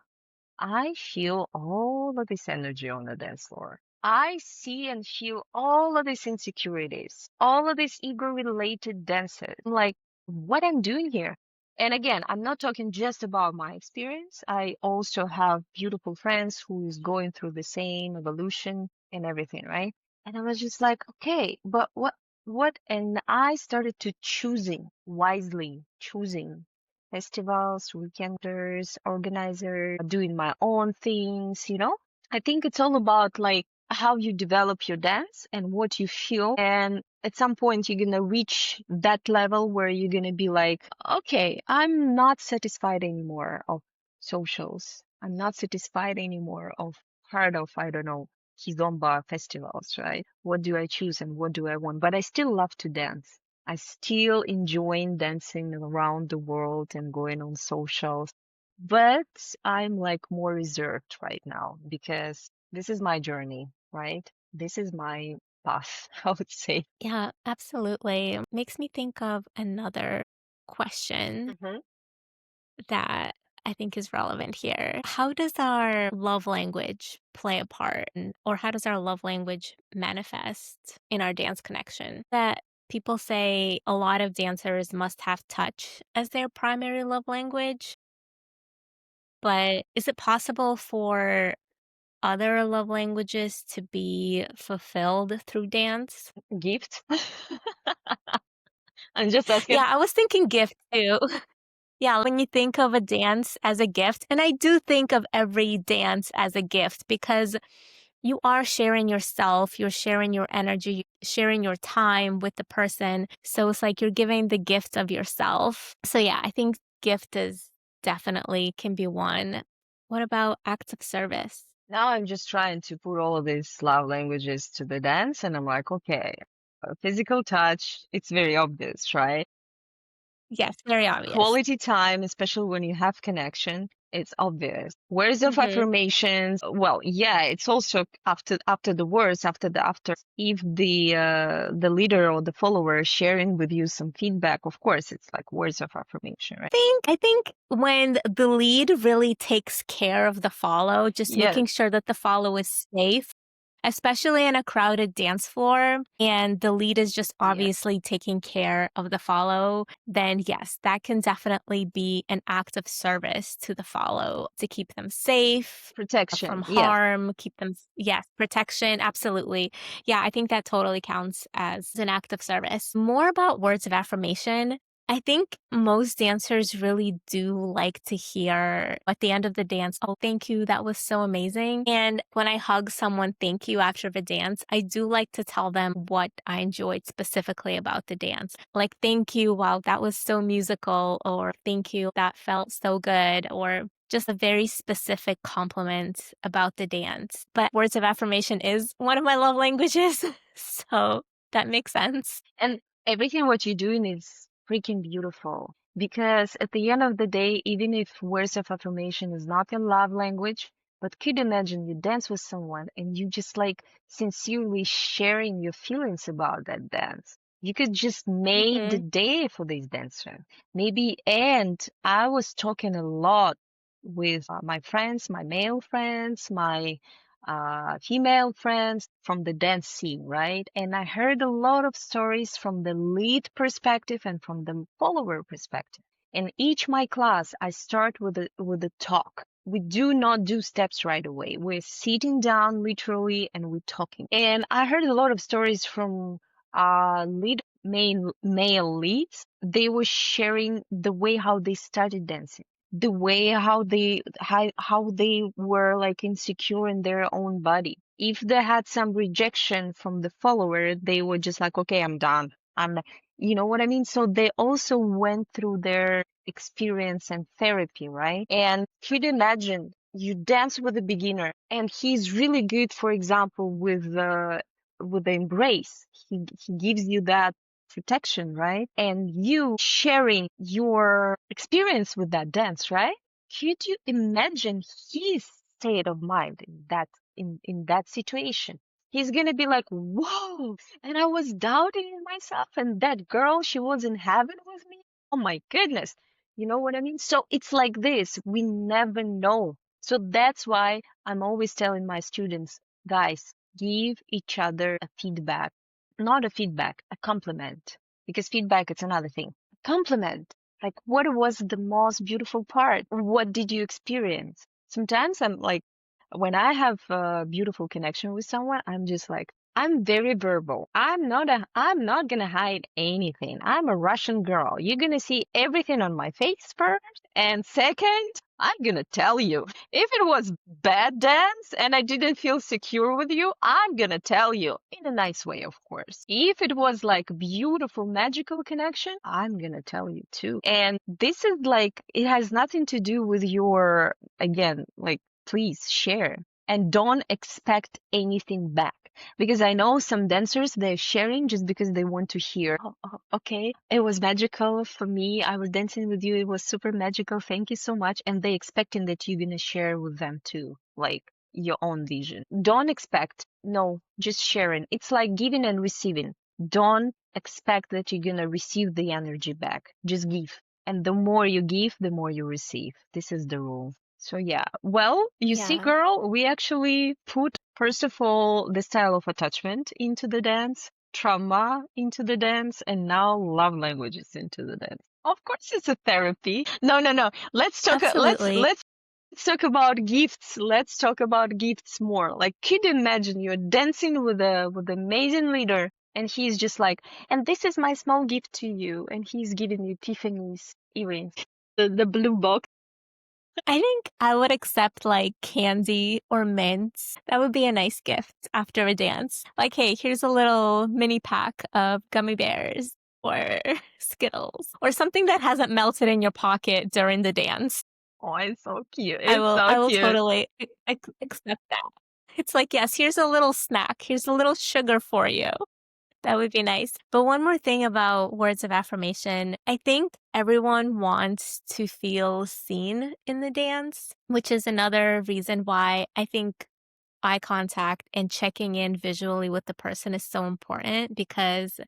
I feel all of this energy on the dance floor. I see and feel all of these insecurities, all of these ego related dances. I'm like, what I'm doing here? And again, I'm not talking just about my experience. I also have beautiful friends who is going through the same evolution and everything, right? And I was just like, okay, but what? And I started to choosing wisely, choosing festivals, weekenders, organizer, doing my own things, you know? I think it's all about like how you develop your dance and what you feel. And at some point, you're going to reach that level where you're going to be like, okay, I'm not satisfied anymore of socials. I'm not satisfied anymore of part of, I don't know, Kizomba festivals, right? What do I choose and what do I want? But I still love to dance. I still enjoying dancing around the world and going on socials, but I'm like more reserved right now because this is my journey, right? This is my path, I would say. Yeah, absolutely. Makes me think of another question Hmm. that I think is relevant here. How does our love language play a part, or how does our love language manifest in our dance connection? That people say a lot of dancers must have touch as their primary love language, but is it possible for other love languages to be fulfilled through dance? Gift. I'm just asking. Yeah, I was thinking gift too. Yeah, when you think of a dance as a gift, and I do think of every dance as a gift because you are sharing yourself, you're sharing your energy, sharing your time with the person. So it's like you're giving the gift of yourself. So yeah, I think gift is definitely can be one. What about acts of service? Now I'm just trying to put all of these love languages to the dance, and I'm like, okay, physical touch, it's very obvious, right? Yes, very obvious. Quality time, especially when you have connection, it's obvious. Words of Hmm. affirmations, well, yeah, it's also after the words, after if the leader or the follower is sharing with you some feedback, of course, it's like words of affirmation, right? I think when the lead really takes care of the follow, just Yes, making sure that the follow is safe, especially in a crowded dance floor, and the lead is just yes. obviously taking care of the follow, then yes, that can definitely be an act of service to the follow to keep them safe from Protection, yes. harm, keep them, yes, protection, absolutely. Yeah, I think that totally counts as an act of service. More about words of affirmation. I think most dancers really do like to hear at the end of the dance, oh, thank you. That was so amazing. And when I hug someone, thank you after the dance, I do like to tell them what I enjoyed specifically about the dance. Like, thank you. Wow, that was so musical. Or thank you. That felt so good. Or just a very specific compliment about the dance. But words of affirmation is one of my love languages. So that makes sense. And everything what you're doing is freaking beautiful. Because at the end of the day, even if words of affirmation is not your love language, but could imagine you dance with someone and you just like sincerely sharing your feelings about that dance. You could just make the Hmm. day for this dancer. Maybe, and I was talking a lot with my friends, my male friends, my female friends from the dance scene, right? And I heard a lot of stories from the lead perspective and from the follower perspective. In each my class, I start with a talk. We do not do steps right away. We're sitting down literally and we're talking. And I heard a lot of stories from lead main male leads. They were sharing the way how they started dancing. the way how they were like insecure in their own body. If they had some rejection from the follower, they were just like, okay, I'm done. I'm not, you know what I mean? So they also went through their experience and therapy, right? And could you imagine you dance with a beginner and he's really good, for example, with the embrace. He gives you that protection, right? And you sharing your experience with that dance, right? Could you imagine his state of mind in that situation? He's gonna be like, whoa, and I was doubting in myself, and that girl, she was in heaven with me. Oh my goodness. You know what I mean? So it's like this. We never know. So that's why I'm always telling my students, guys, give each other a feedback, not a feedback, a compliment, because feedback is another thing. Compliment. Like, what was the most beautiful part? What did you experience? Sometimes I'm like, when I have a beautiful connection with someone, I'm just like, I'm very verbal. I'm not gonna hide anything. I'm a Russian girl. You're gonna see everything on my face first, and second, I'm gonna tell you. If it was bad dance and I didn't feel secure with you, I'm gonna tell you in a nice way, of course. If it was like beautiful, magical connection, I'm gonna tell you too. And this is like, it has nothing to do with your, again, like, please share and don't expect anything back. Because I know some dancers, they're sharing just because they want to hear, oh, okay, it was magical for me. I was dancing with you. It was super magical. Thank you so much. And they expecting that you're going to share with them too, like your own vision. Don't expect, no, just sharing. It's like giving and receiving. Don't expect that you're going to receive the energy back. Just give. And the more you give, the more you receive. This is the rule. So yeah, well, you see, Yeah, girl, we actually put, first of all, the style of attachment into the dance, trauma into the dance, and now love languages into the dance. Of course, it's a therapy. No, no, no. Let's talk. absolutely. Let's talk about gifts. Let's talk about gifts more. Like, could you imagine you're dancing with an amazing leader, and he's just like, and this is my small gift to you, and he's giving you Tiffany's earrings, the blue box. I think I would accept like candy or mints. That would be a nice gift after a dance. Like, hey, here's a little mini pack of gummy bears or Skittles or something that hasn't melted in your pocket during the dance. Oh, it's so cute. I It's will so I will cute. totally accept that. It's like, yes, here's a little snack. Here's a little sugar for you. That would be nice. But one more thing about words of affirmation. I think everyone wants to feel seen in the dance, which is another reason why I think eye contact and checking in visually with the person is so important because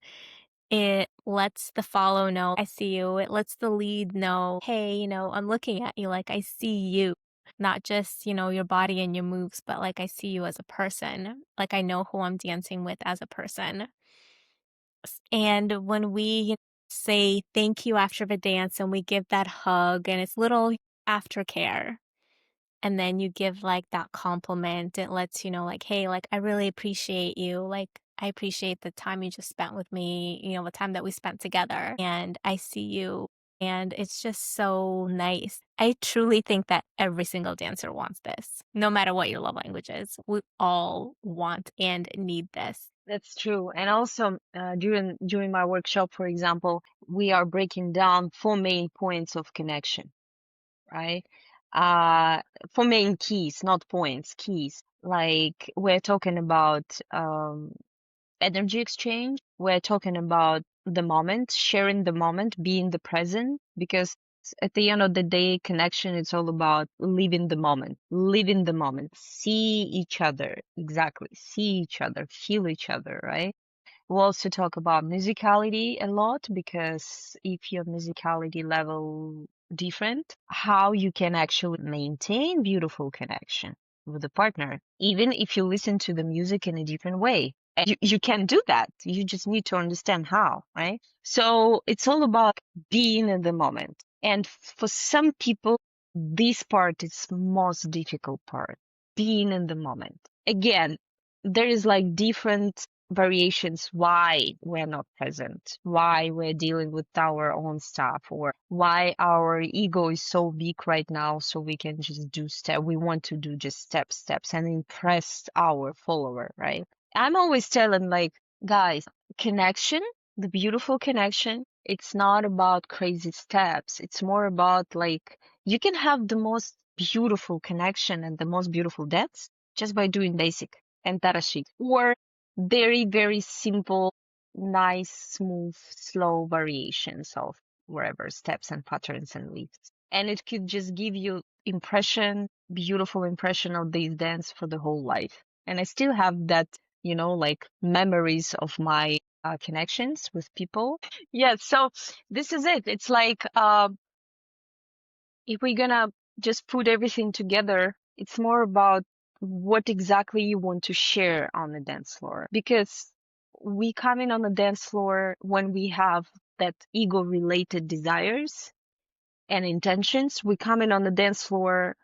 it lets the follow know, I see you. It lets the lead know, hey, I'm looking at you like I see you. Not just, your body and your moves, but like I see you as a person. Like I know who I'm dancing with as a person. And when we say thank you after the dance and we give that hug and it's little aftercare, and then you give like that compliment, it lets you know, like, hey, like, I really appreciate you. Like, I appreciate the time you just spent with me, the time that we spent together, and I see you. And it's just so nice. I truly think that every single dancer wants this, no matter what your love language is. We all want and need this. That's true. And also, during my workshop, for example, we are breaking down four main points of connection, right? Uh, four main keys, not points, keys. Like, we're talking about energy exchange. We're talking about the moment, sharing the moment, being the present, because at the end of the day, connection is all about living the moment, see each other, exactly, see each other, feel each other, right? We'll also talk about musicality a lot because if your musicality level different, how you can actually maintain beautiful connection with the partner, even if you listen to the music in a different way. And you can do that. You just need to understand how, right? So it's all about being in the moment. And for some people, this part is most difficult part, being in the moment. Again, there is like different variations why we're not present, why we're dealing with our own stuff, or why our ego is so big right now. So we can just do step. We want to do just steps and impress our follower, right? I'm always telling like, guys, connection, the beautiful connection, it's not about crazy steps. It's more about like you can have the most beautiful connection and the most beautiful dance just by doing basic and tarashi or very, very simple, nice, smooth, slow variations of wherever steps and patterns and leaps. And it could just give you impression, beautiful impression of this dance for the whole life. And I still have that, like memories of my connections with people. Yeah, so this is it. It's like if we're gonna just put everything together, it's more about what exactly you want to share on the dance floor. Because we come in on the dance floor when we have that ego related desires and intentions. We come in on the dance floor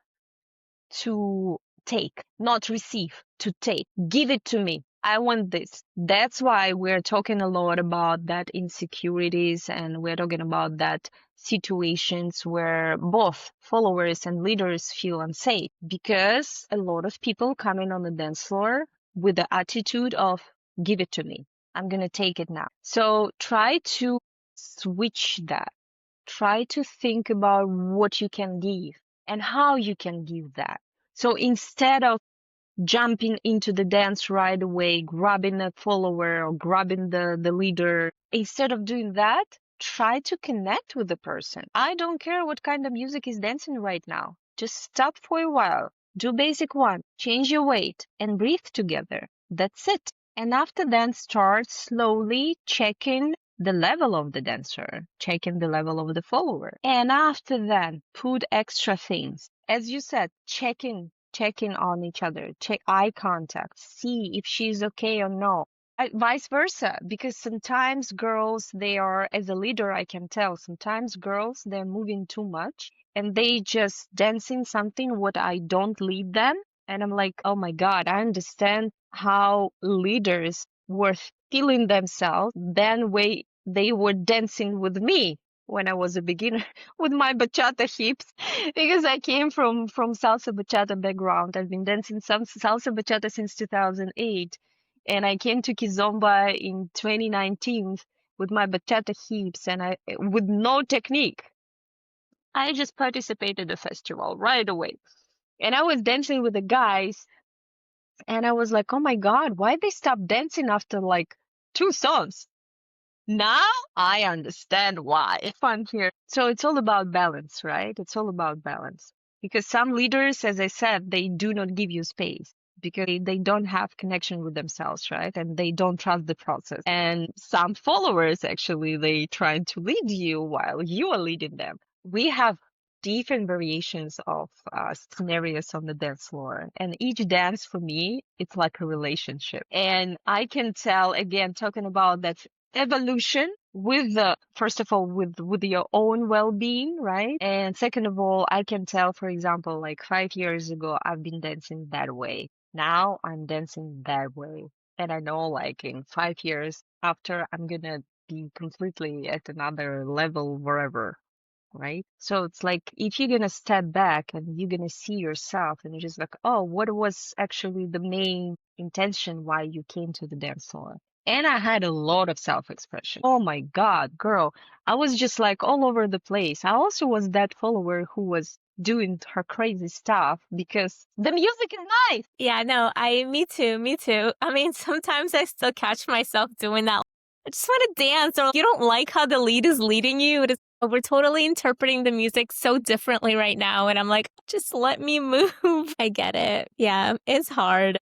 to take, not receive, to take. Give it to me. I want this. That's why we're talking a lot about that insecurities and we're talking about that situations where both followers and leaders feel unsafe because a lot of people come in on the dance floor with the attitude of give it to me. I'm going to take it now. So try to switch that. Try to think about what you can give and how you can give that. So instead of jumping into the dance right away, grabbing a follower or grabbing the leader, instead of doing that, try to connect with the person. I don't care what kind of music is dancing right now. Just stop for a while, do basic one, change your weight, and breathe together. That's it. And after that, start slowly checking the level of the dancer, checking the level of the follower. And after that, put extra things. As you said, checking on each other, check eye contact, see if she's okay or no. Vice versa, because sometimes girls, they are, as a leader, I can tell, sometimes girls, they're moving too much and they just dancing something what I don't lead them. And I'm like, oh my God, I understand how leaders were feeling themselves then way they were dancing with me when I was a beginner with my bachata hips because I came from salsa bachata background. I've been dancing some salsa bachata since 2008 and I came to Kizomba in 2019 with my bachata hips and I with no technique. I just participated the festival right away. And I was dancing with the guys and I was like, "Oh my God, why they stop dancing after like two songs?" Now I understand why. Fun here. So it's all about balance, right? It's all about balance. Because some leaders, as I said, they do not give you space because they don't have connection with themselves, right? And they don't trust the process. And some followers actually they try to lead you while you are leading them. We have different variations of scenarios on the dance floor. And each dance for me, it's like a relationship. And I can tell, again, talking about that evolution with the first of all with your own well-being, right? And second of all, I can tell, for example, like 5 years ago I've been dancing that way, now I'm dancing that way, and I know like in 5 years after I'm gonna be completely at another level wherever, right? So it's like if you're gonna step back and you're gonna see yourself and you're just like, oh, what was actually the main intention why you came to the dance floor? And I had a lot of self-expression. Oh my God, girl, I was just like all over the place. I also was that follower who was doing her crazy stuff because the music is nice. Yeah, no, me too, me too. I mean, sometimes I still catch myself doing that. I just want to dance, or you don't like how the lead is leading you. We're totally interpreting the music so differently right now. And I'm like, just let me move. I get it. Yeah, it's hard.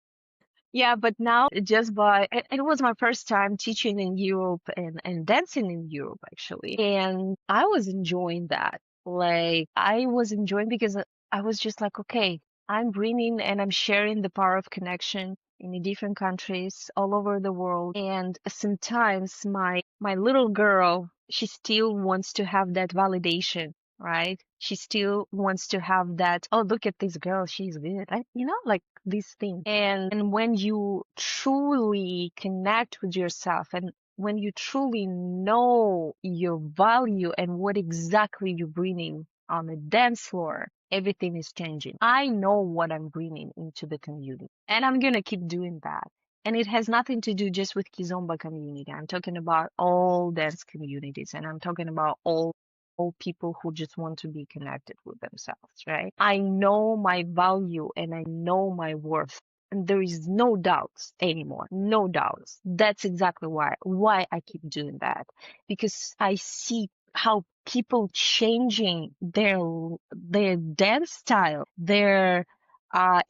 Yeah, but now just it was my first time teaching in Europe and dancing in Europe actually. And I was enjoying that. Like I was enjoying because I was just like, okay, I'm bringing and I'm sharing the power of connection in the different countries all over the world. And sometimes my little girl, she still wants to have that validation, right? She still wants to have that, oh, look at this girl, she's good. Like these things. And when you truly connect with yourself, and when you truly know your value and what exactly you're bringing on the dance floor, everything is changing. I know what I'm bringing into the community, and I'm gonna keep doing that. And it has nothing to do just with Kizomba community. I'm talking about all dance communities, and I'm talking about all people who just want to be connected with themselves, right? I know my value and I know my worth. And there is no doubts anymore. No doubts. That's exactly why I keep doing that. Because I see how people changing their dance style, their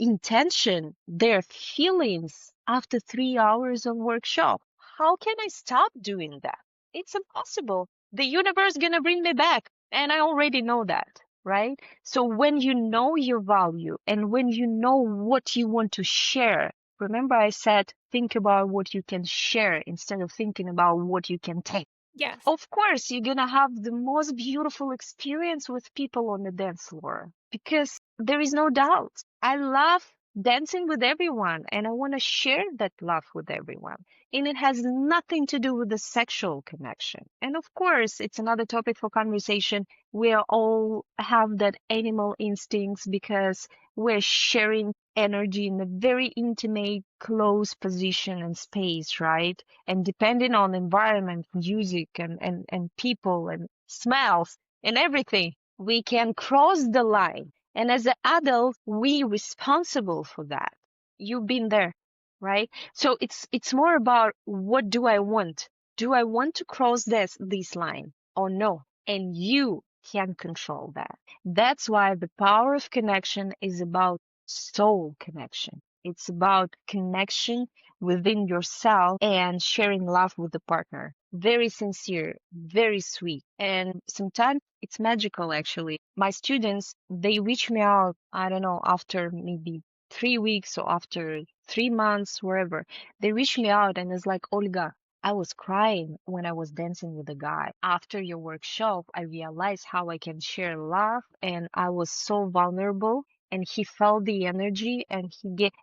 intention, their feelings after 3 hours of workshop. How can I stop doing that? It's impossible. The universe gonna bring me back, and I already know that, right? So when you know your value and when you know what you want to share, remember I said think about what you can share instead of thinking about what you can take. Yes. Of course, you're gonna have the most beautiful experience with people on the dance floor because there is no doubt. I love dancing with everyone and I want to share that love with everyone. And it has nothing to do with the sexual connection. And of course, it's another topic for conversation. We all have that animal instincts because we're sharing energy in a very intimate, close position and space, right? And depending on environment, music and people and smells and everything, we can cross the line. And as an adult, we responsible for that. You've been there, right? So it's more about what do I want? Do I want to cross this line or no? And you can control that. That's why the power of connection is about soul connection. It's about connection within yourself and sharing love with the partner. Very sincere, very sweet. And sometimes it's magical actually. My students, they reach me out, I don't know, after maybe 3 weeks or after 3 months, wherever. They reach me out and it's like, Olga, I was crying when I was dancing with a guy. After your workshop, I realized how I can share love and I was so vulnerable and he felt the energy and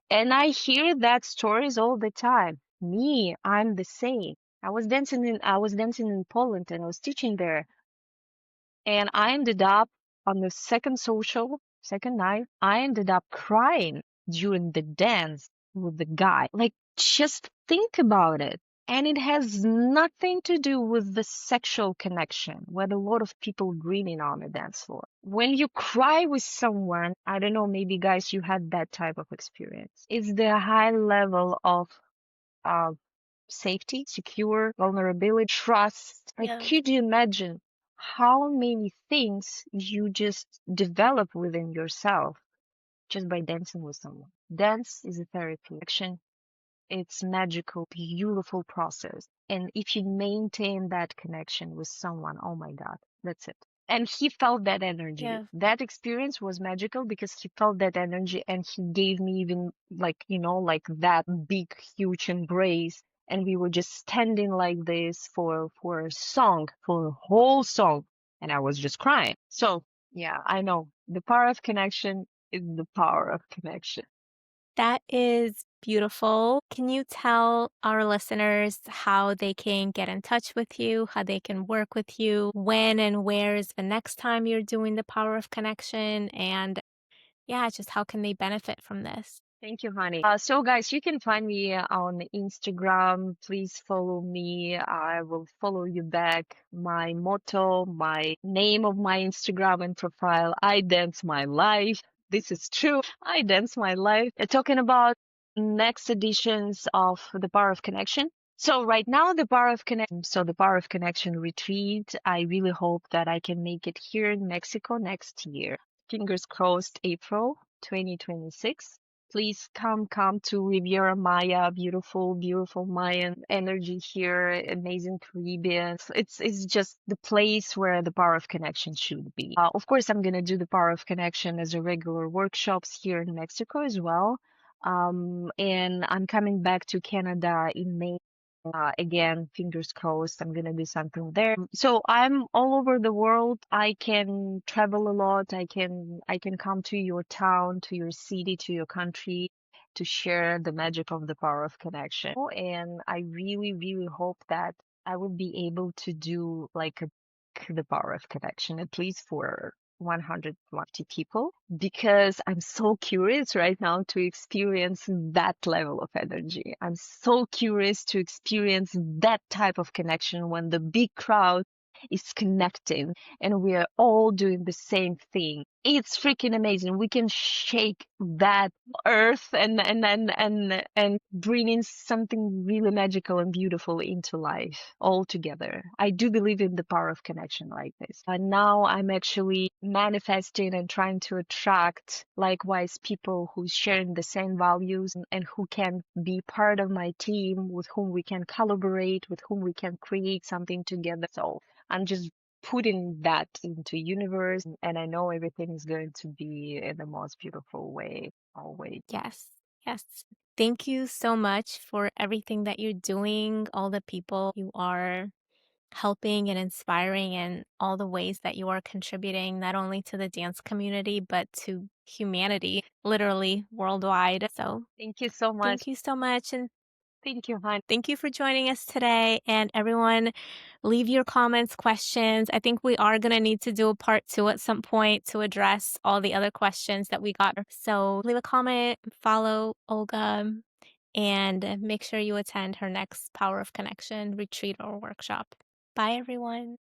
and I hear that stories all the time. Me, I'm the same. I was dancing in Poland and I was teaching there and I ended up on the second night, I ended up crying during the dance with the guy. Like, just think about it. And it has nothing to do with the sexual connection, where a lot of people grinning on the dance floor. When you cry with someone, I don't know, maybe guys, you had that type of experience. It's the high level of uh, safety, secure, vulnerability, trust. Like, Yeah. could you imagine how many things you just develop within yourself just by dancing with someone? Dance is a therapy. Action, it's magical, beautiful process. And if you maintain that connection with someone, oh my God, that's it. And he felt that energy. Yeah. That experience was magical because he felt that energy and he gave me even like, like that big, huge embrace. And we were just standing like this for a song, for a whole song. And I was just crying. So yeah, I know the power of connection is the power of connection. That is beautiful. Can you tell our listeners how they can get in touch with you, how they can work with you, when and where is the next time you're doing the power of connection? And yeah, just how can they benefit from this? Thank you, honey. So, guys, you can find me on Instagram. Please follow me. I will follow you back. My motto, my name of my Instagram and profile, I dance my life. This is true. I dance my life. Talking about next editions of The Power of Connection. So right now, the Power of Connection retreat, I really hope that I can make it here in Mexico next year. Fingers crossed, April 2026. Please come to Riviera Maya, beautiful, beautiful Mayan energy here, amazing Caribbean. It's just the place where the power of connection should be. Of course, I'm gonna do the power of connection as a regular workshops here in Mexico as well. And I'm coming back to Canada in May. Again, fingers crossed, I'm gonna do something there. So I'm all over the world. I can travel a lot. I can come to your town, to your city, to your country, to share the magic of the power of connection. And I really, really hope that I will be able to do like the power of connection, at least for 150 people, because I'm so curious right now to experience that level of energy. I'm so curious to experience that type of connection when the big crowd is connecting and we are all doing the same thing. It's freaking amazing. We can shake that earth and bring in something really magical and beautiful into life all together. I do believe in the power of connection like this. And now I'm actually manifesting and trying to attract likewise people who sharing the same values and who can be part of my team, with whom we can collaborate, with whom we can create something together. So I'm just putting that into universe, and I know everything is going to be in the most beautiful way always. Yes. Yes. Thank you so much for everything that you're doing, all the people you are helping and inspiring, and all the ways that you are contributing not only to the dance community, but to humanity, literally worldwide. So Thank you so much. thank you so much. And Thank you, hon. thank you for joining us today. And everyone, leave your comments, questions. I think we are going to need to do a part two at some point to address all the other questions that we got. So leave a comment, follow Olga, and make sure you attend her next Power of Connection retreat or workshop. Bye, everyone.